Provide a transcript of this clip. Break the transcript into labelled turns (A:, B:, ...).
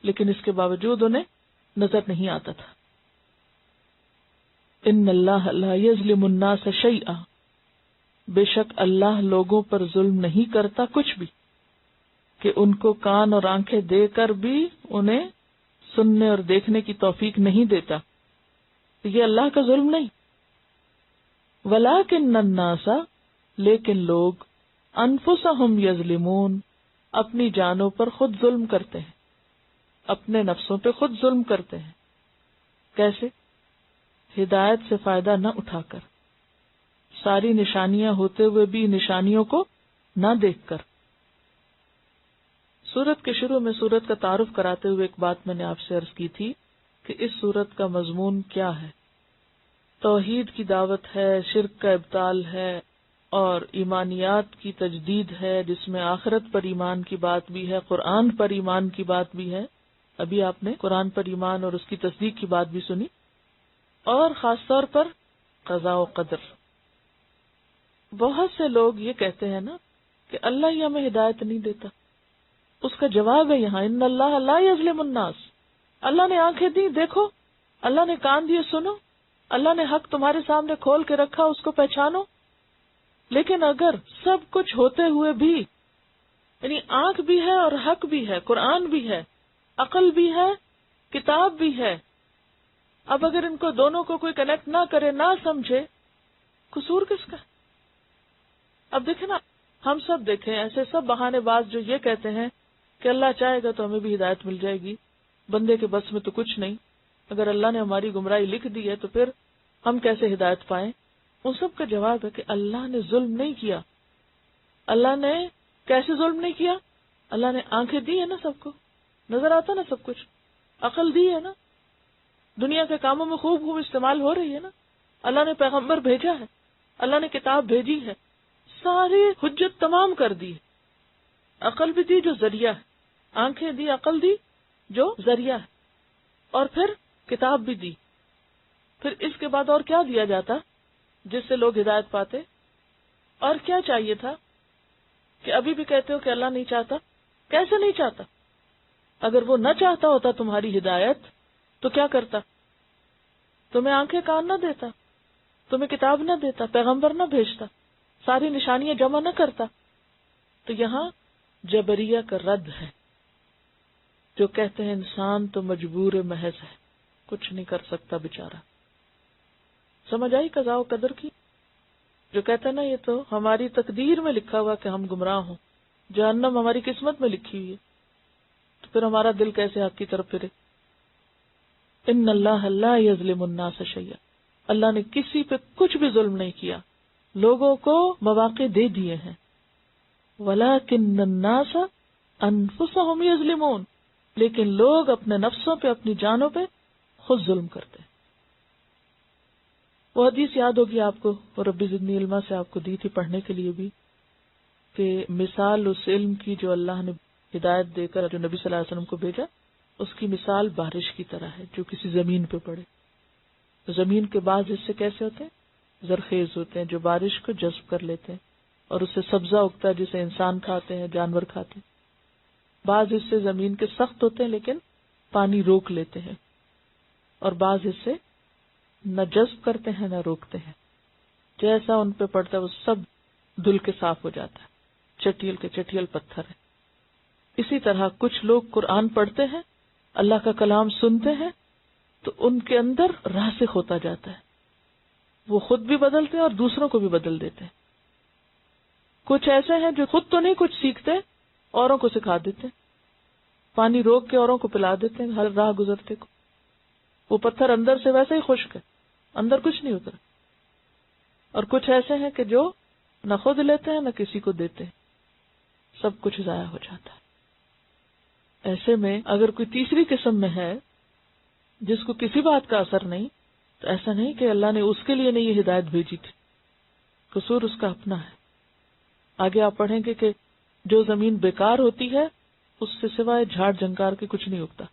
A: لیکن اس کے باوجود انہیں نظر نہیں آتا تھا. ان اللہ لا یظلم الناس شیئا، بے شک اللہ لوگوں پر ظلم نہیں کرتا کچھ بھی، کہ ان کو کان اور آنکھیں دے کر بھی انہیں سننے اور دیکھنے کی توفیق نہیں دیتا. یہ اللہ کا ظلم نہیں. ولکن الناس، لیکن لوگ، انفسہم یظلمون، اپنی جانوں پر خود ظلم کرتے ہیں، اپنے نفسوں پہ خود ظلم کرتے ہیں. کیسے؟ ہدایت سے فائدہ نہ اٹھا کر، ساری نشانیاں ہوتے ہوئے بھی نشانیوں کو نہ دیکھ کر. سورت کے شروع میں سورت کا تعارف کراتے ہوئے ایک بات میں نے آپ سے عرض کی تھی کہ اس سورت کا مضمون کیا ہے. توحید کی دعوت ہے، شرک کا ابطال ہے اور ایمانیات کی تجدید ہے، جس میں آخرت پر ایمان کی بات بھی ہے، قرآن پر ایمان کی بات بھی ہے. ابھی آپ نے قرآن پر ایمان اور اس کی تصدیق کی بات بھی سنی، اور خاص طور پر قضاء و قدر. بہت سے لوگ یہ کہتے ہیں نا کہ اللہ ہی ہمیں ہدایت نہیں دیتا. اس کا جواب ہے یہاں ان اللہ لا یظلم الناس. اللہ نے آنکھیں دی، دیکھو، اللہ نے کان دیے، سنو، اللہ نے حق تمہارے سامنے کھول کے رکھا، اس کو پہچانو. لیکن اگر سب کچھ ہوتے ہوئے بھی، یعنی آنکھ بھی ہے اور حق بھی ہے، قرآن بھی ہے، عقل بھی ہے، کتاب بھی ہے، اب اگر ان کو دونوں کو کوئی کنیکٹ نہ کرے، نہ سمجھے، قصور کس کا؟ اب دیکھیں نا، ہم سب دیکھیں ایسے سب بہانے باز جو یہ کہتے ہیں کہ اللہ چاہے گا تو ہمیں بھی ہدایت مل جائے گی، بندے کے بس میں تو کچھ نہیں، اگر اللہ نے ہماری گمراہی لکھ دی ہے تو پھر ہم کیسے ہدایت پائیں. ان سب کا جواب ہے کہ اللہ نے ظلم نہیں کیا. اللہ نے کیسے ظلم نہیں کیا؟ اللہ نے آنکھیں دی ہے نا، سب کو نظر آتا نا سب کچھ، عقل دی ہے نا، دنیا کے کاموں میں خوب خوب استعمال ہو رہی ہے نا، اللہ نے پیغمبر بھیجا ہے، اللہ نے کتاب بھیجی ہے، ساری حجت تمام کر دی. عقل بھی دی جو ذریعہ ہے، آنکھیں دی، عقل دی جو ذریعہ ہے، اور پھر کتاب بھی دی. پھر اس کے بعد اور کیا دیا جاتا جس سے لوگ ہدایت پاتے؟ اور کیا چاہیے تھا کہ ابھی بھی کہتے ہو کہ اللہ نہیں چاہتا؟ کیسے نہیں چاہتا؟ اگر وہ نہ چاہتا ہوتا تمہاری ہدایت تو کیا کرتا؟ تمہیں آنکھیں کان نہ دیتا، تمہیں کتاب نہ دیتا، پیغمبر نہ بھیجتا، ساری نشانیاں جمع نہ کرتا. تو یہاں جبریہ کا رد ہے، جو کہتے ہیں انسان تو مجبور محض ہے، کچھ نہیں کر سکتا بیچارہ. سمجھ آئی قضاء و قدر کی؟ جو کہتا ہے نا یہ تو ہماری تقدیر میں لکھا ہوا کہ ہم گمراہ ہوں، جہنم ہماری قسمت میں لکھی ہوئی ہے، تو پھر ہمارا دل کیسے حق کی طرف پھرے؟ ان اللہ لا یظلم الناس شیئا، اللہ نے کسی پہ کچھ بھی ظلم نہیں کیا، لوگوں کو مواقع دے دیے ہیں. ولکن الناس انفسہم یظلمون، لیکن لوگ اپنے نفسوں پہ، اپنی جانوں پہ خود ظلم کرتے ہیں. وہ حدیث یاد ہوگی آپ کو، اور ربی زدنی علما سے آپ کو دی تھی پڑھنے کے لیے بھی، کہ مثال اس علم کی جو اللہ نے ہدایت دے کر جو نبی صلی اللہ علیہ وسلم کو بھیجا، اس کی مثال بارش کی طرح ہے جو کسی زمین پہ پڑے. زمین کے بعض حصے کیسے ہوتے ہیں؟ زرخیز ہوتے ہیں، جو بارش کو جذب کر لیتے ہیں، اور اس سے سبزہ اگتا ہے جسے انسان کھاتے ہیں، جانور کھاتے ہیں. بعض حصے زمین کے سخت ہوتے ہیں لیکن پانی روک لیتے ہیں، اور بعض حصے نہ جذب کرتے ہیں نہ روکتے ہیں. جیسا ان پہ پڑتا ہے وہ سب دھل کے صاف ہو جاتا ہے، چٹیل کے چٹیل پتھر ہے. اسی طرح کچھ لوگ قرآن پڑھتے ہیں، اللہ کا کلام سنتے ہیں، تو ان کے اندر راسخ ہوتا جاتا ہے، وہ خود بھی بدلتے ہیں اور دوسروں کو بھی بدل دیتے ہیں. کچھ ایسے ہیں جو خود تو نہیں کچھ سیکھتے، اوروں کو سکھا دیتے ہیں، پانی روک کے اوروں کو پلا دیتے ہیں ہر راہ گزرتے کو. وہ پتھر اندر سے ویسے ہی خشک ہے، اندر کچھ نہیں اترا. اور کچھ ایسے ہیں کہ جو نہ خود لیتے ہیں نہ کسی کو دیتے ہیں، سب کچھ ضائع ہو جاتا ہے. ایسے میں اگر کوئی تیسری قسم میں ہے جس کو کسی بات کا اثر نہیں، تو ایسا نہیں کہ اللہ نے اس کے لیے نہیں یہ ہدایت بھیجی تھی، قصور اس کا اپنا ہے. آگے آپ پڑھیں گے کہ جو زمین بیکار ہوتی ہے اس سے سوائے جھاڑ جھنکار کے کچھ نہیں اگتا.